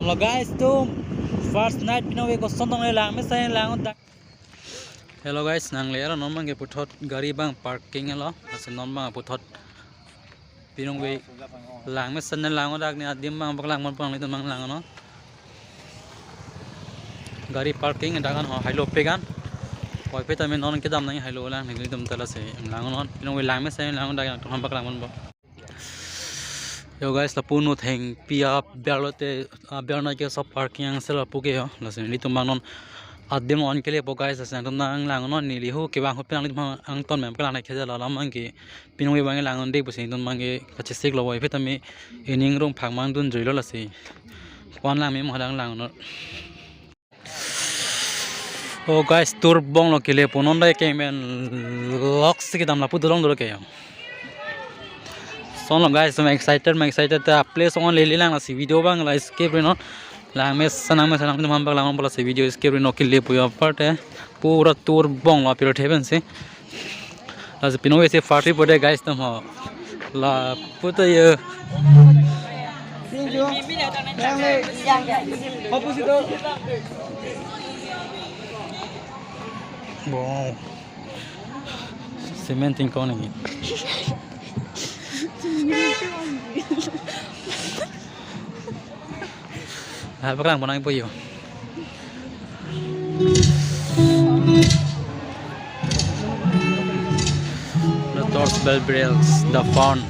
Hello guys, to first night pinawi ko sontong lang mesay lang on. Hello guys, nang lera non mang puthot gari bang parking alo asin non bang puthot pinongwi lang mesan lang on dak ni adim bang baklang mon pang itu mang lang no. Gari parking dagan ho hailo pegan. Poi peta men non kedam nang hailo lang ni dum tala se lang non pinongwi lang mesay lang on dak to ham baklang mon bo. Yo guys, la puno theng pia berlote berna ke सब parking yang sel puke yo lasen ni tumang non adim on ke le po guys asen tum nang lang non ni li hu ke bang hu pang ni tum ang ton mem kala na khe la lam ang ke pinong we bang lang on de pusin tum mang ke kache sik lo wai petami ening rong phang mang dun joi lo la se kwan lang me mo lang lang no. Oh guys, tur bong lo ke le ponon dai ke men lock se ke dam la pu dolong do ke yo. So guys, I'm excited ta play song le lang la si video bang la escape no lang mes sanang tum ham bang lang bola si video escape no ke le puya part hai pura tour bong la piro heaven se la pino se party pode guys tum la puta ye wow cementing kau ni apa kan bonang po yo the torch bell bells the fun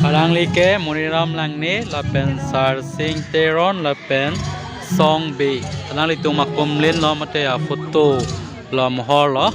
halang like moniram lang ni lapen sar sing teron lapen song be halang li tu makom len lo mate a photo lo mohor lo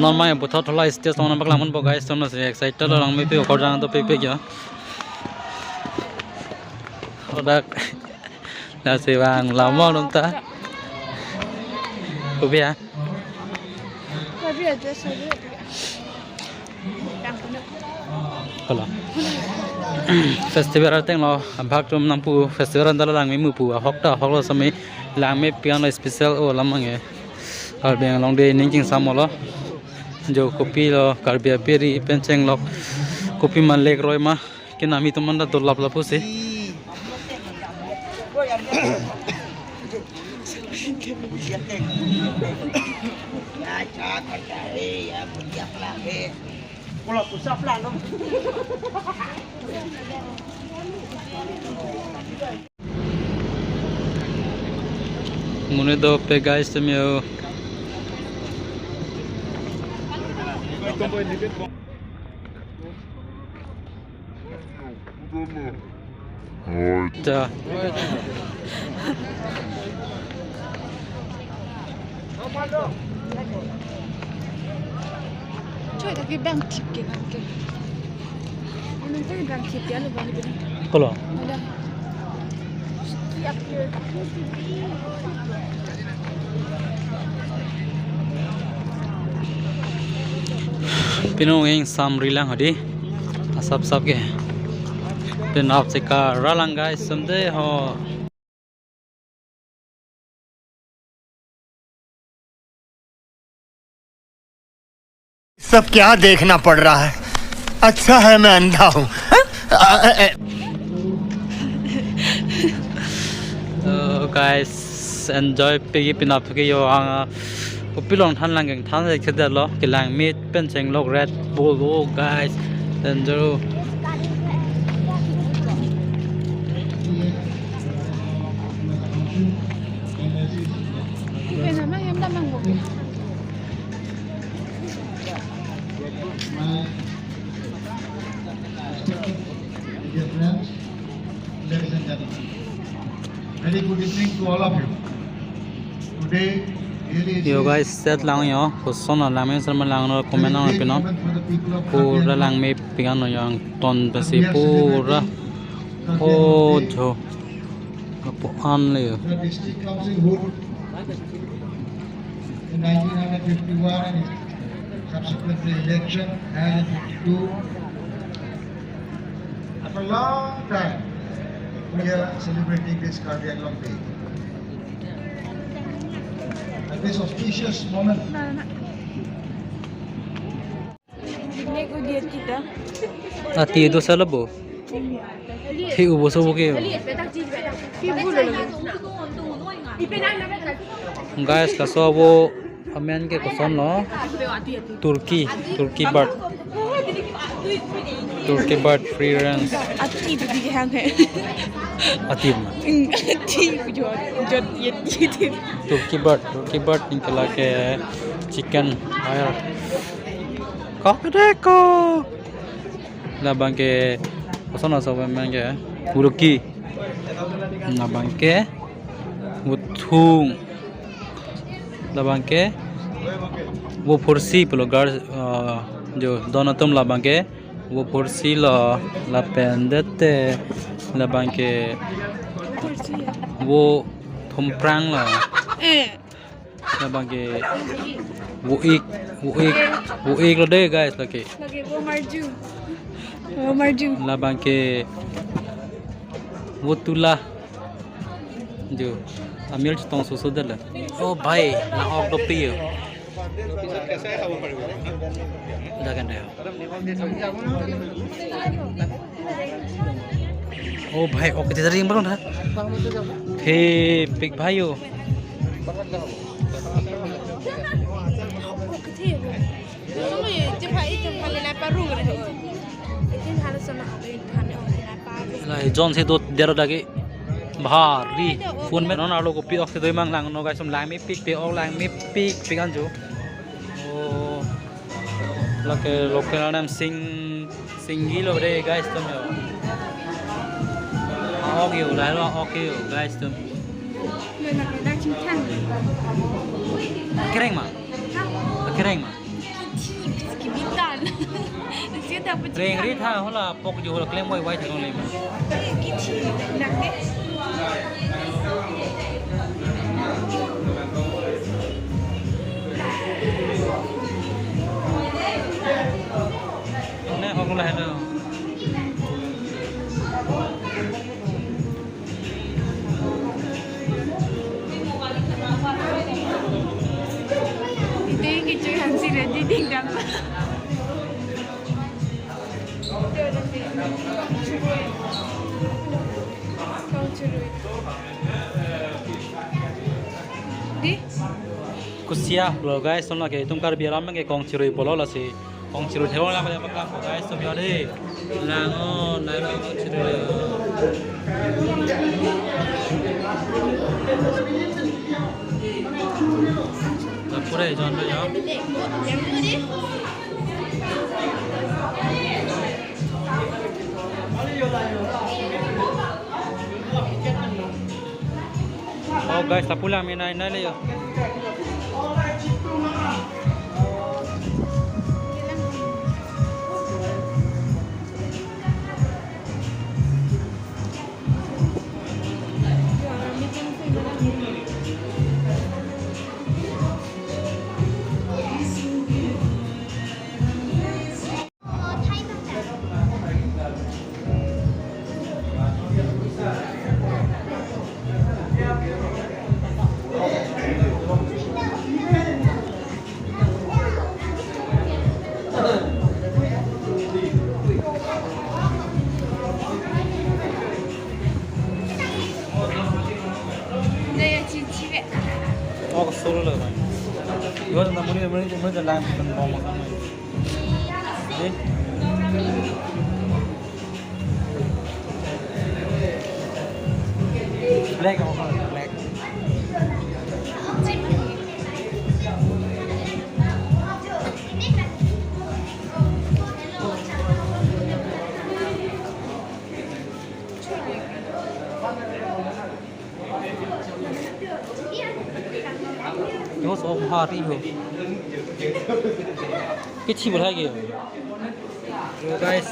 normal yang putar thola stage tong nampak lamun bo guys tom se excited lo lang me pe okor jang to pe kya odak la se bang lamo non ta ubia hola festival teng lo bhak tum nampu festival andala lang me mu pu hokta hoklo sami lang me piano special o lamange ar beng long de ning samolo जो कॉपी लो कार्बिया पेरी पेंचेंग लो कॉपी मान लेक रोय मा के नामी तो मन तो लाप लापो से मुने दो पे गाइस में 자. 저희 되게 방 tip게 갈게. 오늘 저기 방 tip게 하는 거 아니거든. Kalau. Ada. Siap dia. Pinong yang sam rilang hadi asap sap ke pin आप से का राlang guys समझे हो सब क्या देखना पड़ रहा है अच्छा है मैं अंधा हूँ guys enjoy pigi pinap pigi yo ang pilong than lang gang than se khida lo ki lang meet pen cheng lok red bull go guys enjoy Cái nào em đang mang một cái. Dear friends, ladies and gentlemen, very good evening to all of you. Today really is yo guys set lang yo ko sona lang men sama lang no comment na pino moment for the people of pura lang me pigan no yang ton pasi pura o jo po an le The district council vote in 1951 and subsequently election and in 52. For a long time, we are celebrating this Cardiac Day. At this auspicious moment, Nego dia kita. ati do sa labo hi ubo so bo ke Ibu dulu. guys ka so bo amen ke ko son lo turki bird free range Ati itu dia hang hai. atim Ati jual dia dia. turki bird nikala ke chicken air ko la banke koson so amen ke turki la banke uthung la banke वो फुर्सी पलो गार्ड जो दोनों तुम लाबांगे वो फुर्सी ला पेन देते लाबांगे वो थम प्रांग ला लाबांगे वो एक लो दे गाइस लगे Lagi वो marju. लाबांगे वो तुला जो अमीर चितों सोसो दे ले ओ भाई ना ऑफ द पियो Dagan deh. Oh भाई ओके तेरा रिंग बनो ना हे पिक भाइयो lai John se do dero dagi भारी फोन में नॉन आलो को पी ऑक्सी दोई मांग लांग नो गाइस हम लांग में पिक पे ऑल लांग में पिक अंजो लके लोकल नाम सिंगी लो रे गाइस तुम यो ऑगियो लाइलो ऑगियो गाइस तुम Nên là cái đang chim thăng. kering ma Kibitan. Dia dapat reng ri tha hola pok jo hola klem wai thang le ma Kici. Nak deh. ne ok la hết rồi Itu yang kita hansi ready tinggal. Kau curut. Di? कुसिया लो गाइस तुम लगे तुम कर बियारा में के कौन चिरोई बोलो ला से कौन चिरोई थे वाला में पकड़ा को गाइस तुम यार दे लांगो नाइलो कौन चिरोई ला पूरे जान लो जाओ oh guys la pula में ना ले यो Oh, solo lah, bang. Yo, tentang muni jalan tentang bom macam ni. Black apa? Black. Nó số hoa đi rồi cái chi một hai kìa guys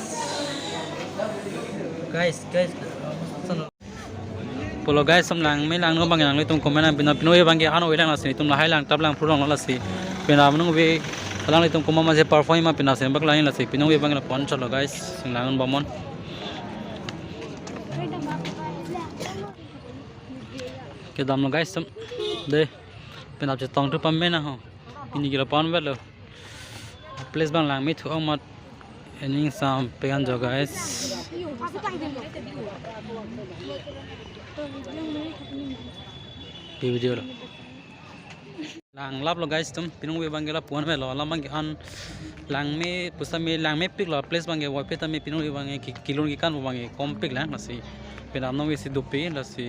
Polo guys some lang mấy lang nó bằng lang lấy tung comment là pino pino bằng cái ano lang là gì tung là hai lang tập lang purong là gì pino nó về lang lấy tung comment mà sẽ perform mà pino xem bác lang là gì pino về bằng là pon cho guys lang nó bom cái đam nó guys some đâyเป็นอับจะต้องทุบปั๊มไม่นะฮะอินดีกี่ละปอนเวทเลย place บางหลังไม่ถูกเอามาอันนี้สามไปกันจ้ะ guys ปีวิดีโอละหลังรับแล้ว guys ตุ้มพี่น้องเวบางเกล่าปวนเวทหรอแล้วบางเกอันหลังไม่ปุ๊บมีหลังไม่ปิกหรอ place บางเกวอลเปต้ามีพี่น้องเวบางเกกิโลกี่กันบางเกคอมปิกหลังละสิเป็นอันน้องเวสิดูปีละสิ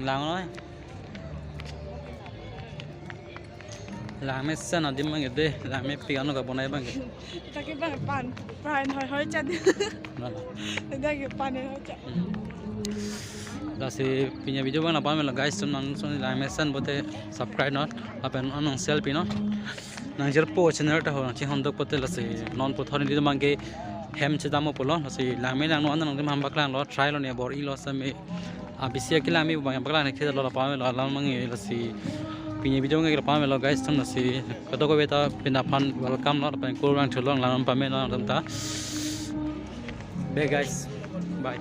หลังน้อยหลังไม่เส้นอะไรบางอย่างหลังไม่ปีกันก็บนไหนบางอย่างตะกี้บางปานหอยจันได้กี่ปานหอยจันแล้วสิปีนี้วิดีโอบางละปานเวลา guys จำนวนส่วนหลังไม่เส้นบ่ได้ subscribe เนาะเอาเป็นอันนั้นเซลปีเนาะนั่งเจอโป้ชแนลที่เขาที่ฮันดอกบ่ได้ละสินอนปวดท้องนี่บางทีแฮมจะดำมาปวดละสิหลังไม่หลังนู้นอันนั้นที่มันบักหลังละ try ละเนี่ยบอร์อีละสิมีabisia kita lami bang bagla ne kheda la pawe la mangi la si pinya video ngai la pawe la guys tum na si kato ko beta pina fan welcome la pa ko rang tholong la pame na tam ta be guys bye